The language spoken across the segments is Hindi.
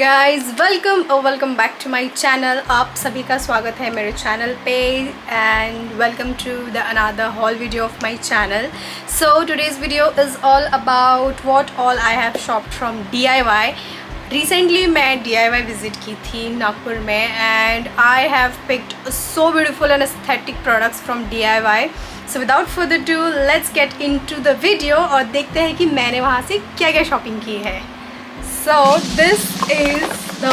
Guys, welcome back to my channel. आप सभी का स्वागत है मेरे चैनल पे and welcome to the another haul video of my channel. So today's video is all about what all I have shopped from DIY। Recently मैं DIY विज़िट की थी नागपुर में and I have picked so beautiful and aesthetic products from DIY। So without further do let's get into the video और देखते हैं कि मैंने वहाँ से क्या क्या शॉपिंग की है। So this is the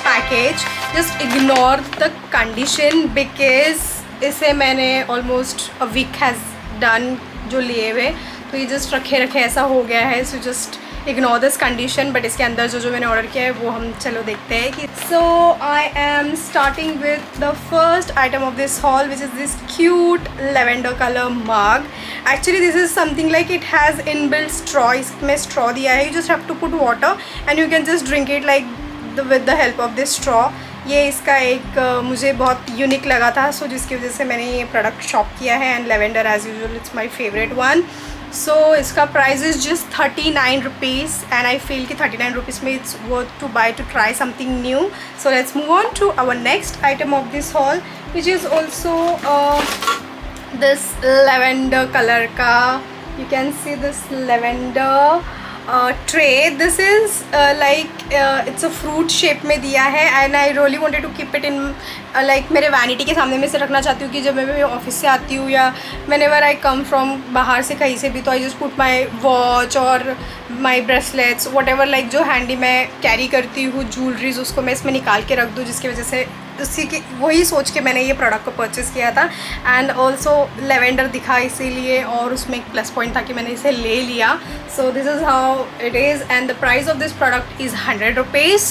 package. Just ignore the condition because इसे मैंने almost a week has done जो लिए हुए, तो ये just रखे ऐसा हो गया है। So just ignore this condition. But इसके अंदर जो मैंने ऑर्डर किया है वो हम चलो देखते हैं कि So I am starting with the first item of this haul, which is this cute lavender color mug. Actually this is something like it has inbuilt straw. इसमें straw दिया है, you just have to put water and you can just drink it like with the help of this straw. ये इसका एक मुझे बहुत यूनिक लगा था, सो जिसकी वजह से मैंने ये प्रोडक्ट शॉप किया है। And lavender as usual it's my favourite one. So इसका price is just 39 rupees and I feel कि 39 रुपीज़ में it's worth to buy to try something new. So let's move on to our next item of this haul, which is also this lavender color का, you can see this lavender tray. This is like it's a fruit shape में दिया है and I really wanted to keep it in like मेरे वैनिटी के सामने में से रखना चाहती हूँ कि जब मैं ऑफिस से आती हूँ या whenever I come from बाहर से कहीं से भी, तो I just put my watch और my bracelets whatever like जो हैंडी मैं कैरी करती हूँ ज्वेलरीज, उसको मैं इसमें निकाल के रख दूँ, जिसकी वजह से उसी की वही सोच के मैंने ये प्रोडक्ट को परचेज़ किया था। एंड ऑल्सो लेवेंडर दिखा इसीलिए और उसमें एक प्लस पॉइंट था कि मैंने इसे ले लिया। So this is how it is and the price of this product is 100 rupees.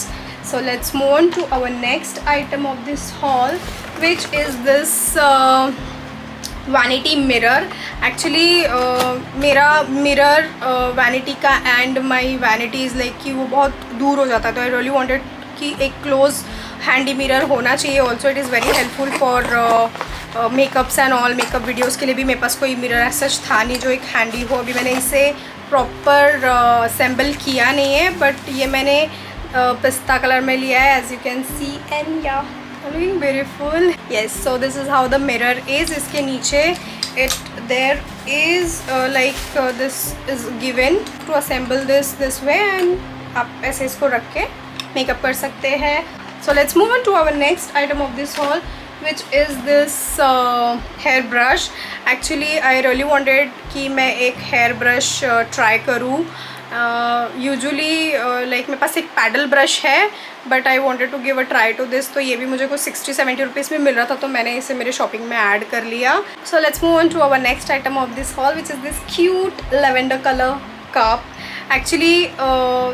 So let's move on to our next item of this haul, which is this vanity mirror. Actually मेरा मिरर वैनिटी का and my vanity is like कि वो बहुत दूर हो जाता है, तो आई रियली वांटेड कि एक क्लोज हैंडी मिरर होना चाहिए। Also it is very helpful for makeups and all. Makeup videos के लिए भी मेरे पास कोई मिरर ऐसा सच था नहीं जो एक हैंडी हो। अभी मैंने इसे प्रॉपर असेंबल किया नहीं है, बट ये मैंने पिस्ता कलर में लिया है as you can see and या looking beautiful. Yes, so this is how the mirror is. इसके नीचे there is like this is given to assemble this way and आप ऐसे इसको रख के मेकअप कर सकते हैं। So let's move on to our next item of this haul, which is this hair brush. Actually I really wanted कि मैं एक hair brush try करूँ। Usually like मेरे पास एक paddle brush है, but I wanted to give a try to this। तो ये भी मुझे कुछ 60-70 रुपीज़ में मिल रहा था, तो मैंने इसे मेरे शॉपिंग में ऐड कर लिया। So let's move on to our next item of this haul, which is this cute lavender color cup. Actually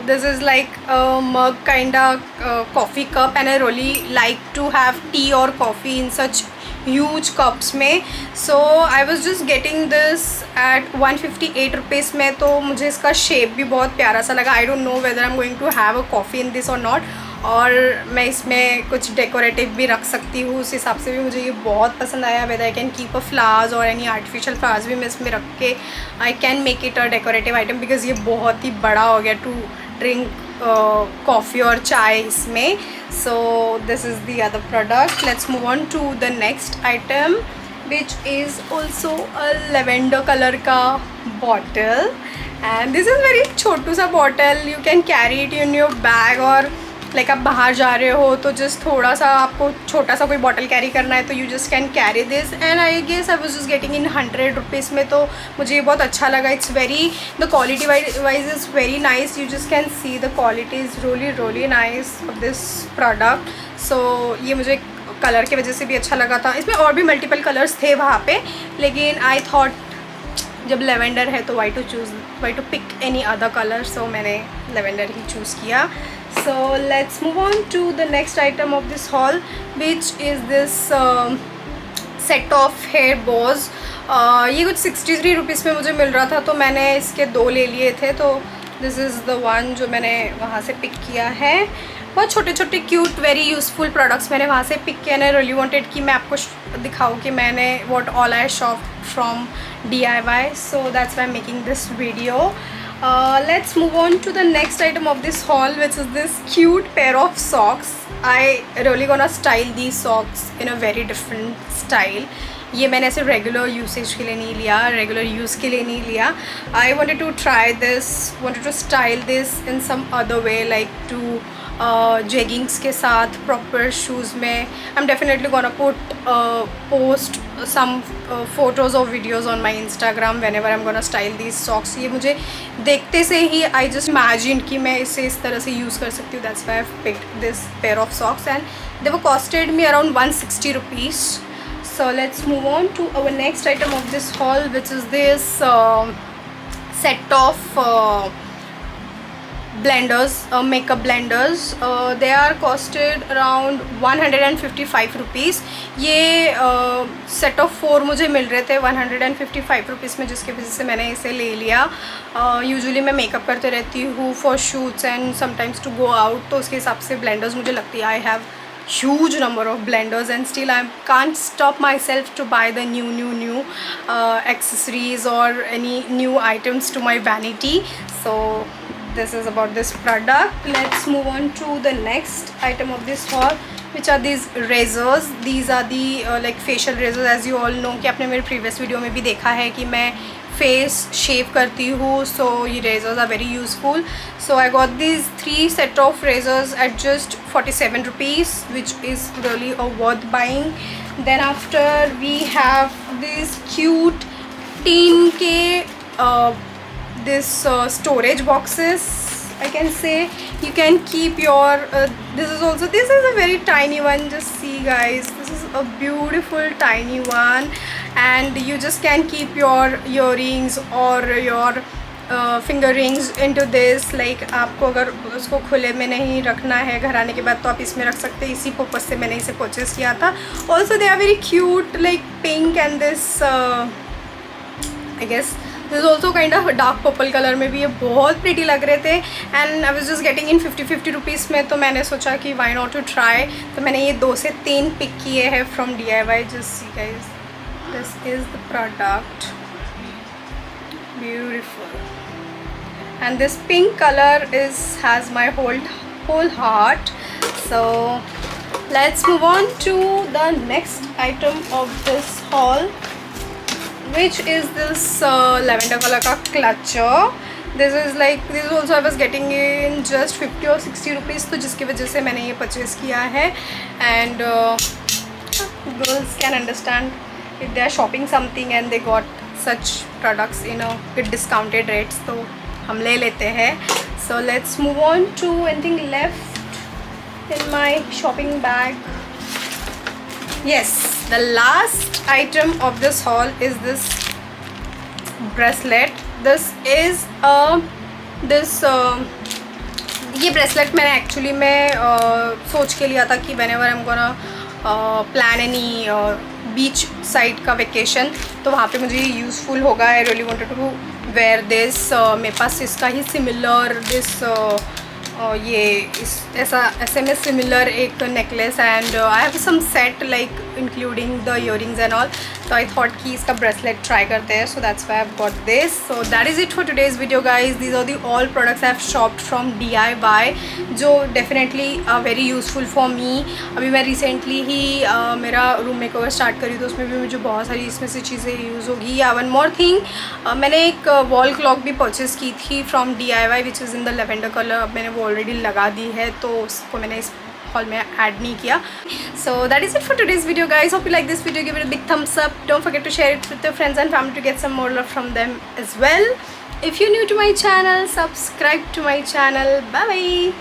this is like a mug kinda coffee cup and I really like to have tea or coffee in such huge cups में। So I was just getting this at 158 rupees में, तो मुझे इसका शेप भी बहुत प्यारा सा लगा। I don't know whether I'm going to have a coffee in this or not, और मैं इसमें कुछ डेकोरेटिव भी रख सकती हूँ, उस हिसाब से भी मुझे ये बहुत पसंद आया। Whether I can keep a flowers और एनी आर्टिफिशियल फ्लावर्स भी मैं इसमें रख के I can make it a decorative item, because ये बहुत ही बड़ा हो गया टू ड्रिंक कॉफ़ी और चाय इसमें। So this is the other product. Let's move on to the next item, which is also a lavender colour का bottle and this is very छोटू सा bottle. You can carry it in your bag, और लाइक आप बाहर जा रहे हो तो जस्ट थोड़ा सा आपको छोटा सा कोई बॉटल कैरी करना है तो you just can carry this and I guess I was just getting in 100 rupees में, तो मुझे ये बहुत अच्छा लगा। It's very the quality wise is very nice. You just can see the quality is really nice of this product. So ये मुझे कलर की वजह से भी अच्छा लगा था। इसमें और भी मल्टीपल कलर्स थे वहाँ पे, लेकिन आई थॉट जब लेवेंडर है तो why to pick any other colour, so मैंने लेवेंडर ही चूज़ किया। So let's move on to the next item of this haul, which is this set of hair bows. ये कुछ 63 रुपीज़ में मुझे मिल रहा था, तो मैंने इसके 2 ले लिए थे। तो दिस इज़ द वन जो मैंने वहाँ से पिक किया है बहुत छोटे छोटे क्यूट वेरी यूज़फुल प्रोडक्ट्स मैंने वहाँ से पिक किए। एंड रियली वांटेड कि मैं आपको दिखाऊँ कि मैंने what all I shop from DIY. So that's why I am making this video. Let's move on to the next item of this haul, which is this cute pair of socks. I really gonna style these socks in a very different style. ये मैंने ऐसे रेगुलर यूसेज के लिए नहीं लिया, रेगुलर यूज़ के लिए नहीं लिया. I wanted to try this, wanted to style this in some other way, like to jeggings के साथ प्रॉपर शूज़ में. I am definitely gonna put post some photos और videos on my Instagram whenever I am gonna style these socks. ये मुझे देखते से ही आई जस्ट इमेजिन कि मैं इसे इस तरह से यूज़ कर सकती हूँ. That's why I have picked this pair of socks and they were costed me around 160 rupees. So let's move on to our next item of this haul, which is this set of blenders, makeup blenders. They are costed around 155 rupees. ये set of 4 मुझे मिल रहे थे 155 rupees में, जिसके वजह से मैंने इसे ले लिया. यूजुअली मैं मेकअप करते रहती हूँ for shoots and sometimes to go out, तो उसके हिसाब से ब्लेंडर्स मुझे लगती है. I have huge number of blenders and still I can't stop myself to buy the new accessories or any new items to my vanity. So this is about this product. Let's move on to the next item of this haul, which are these razors. These are the like facial razors. As you all know कि आपने मेरे previous video में भी देखा है कि मैं फेस शेव करती हूँ, सो ये razors are very useful. So I got this 3 set of razors at just 47 rupees, which is really a worth buying. Then after we have this cute tin के this storage boxes. I can say you can keep your this is a very tiny one. Just see guys, this is a beautiful tiny one, and you just can keep your earrings or your finger rings into this. Like आपको अगर उसको खुले में नहीं रखना है घर आने के बाद, तो आप इसमें रख सकते हैं. इसी पर्पज से मैंने इसे परचेस किया था. Also they are very cute, like pink and this I guess this is also kind of dark purple colour में भी. ये बहुत प्रीटी लग रहे थे and I was just getting in 50 rupees में, तो मैंने सोचा कि वाई नॉट टू ट्राई. तो मैंने ये 2 से 3 पिक किए हैं from DIY. Just see guys, this is the product, beautiful. And this pink colour is has my whole heart. So let's move on to the next item of this haul, which is this lavender color का clutcher. This is also I was getting in just 50 or 60 rupees, तो जिसकी वजह से मैंने ये परचेज़ किया है. and girls can understand if they are shopping something and they got such products in a good discounted rates, तो हम ले लेते हैं. So let's move on to anything left in my shopping bag. Yes, the last item of this haul is this bracelet. This is ये bracelet मैंने actually सोच के लिया था कि whenever I'm gonna plan any beach side का vacation, तो वहाँ पे मुझे यूज़फुल होगा. I really wanted to wear this. मेरे पास इसका ही similar this ये ऐसे में सिमिलर एक necklace and I have some set like including the earrings and all. तो आई थॉट कि इसका ब्रेसलेट ट्राई करते हैं. So that's why I have got this. So that is it for today's video guys. These are the all products I have shopped from DIY, जो definitely very useful for me. अभी मैं रिसेंटली ही मेरा रूम मेकओवर स्टार्ट करी, तो उसमें भी मुझे बहुत सारी इसमें से चीज़ें यूज़ होगी. या वन मोर थिंग, मैंने एक वॉल क्लॉक भी परचेज़ की थी from DIY, which is in the lavender colour. अब मैंने वो ऑलरेडी लगा दी है, तो उसको मैंने इस हॉल में ऐड नहीं किया. So that is it for today's video guys. Hope you like this video, give it a big thumbs up. Don't forget to share it with your friends and family to get some more love from them as well. If you new to my channel, subscribe to my channel. Bye bye.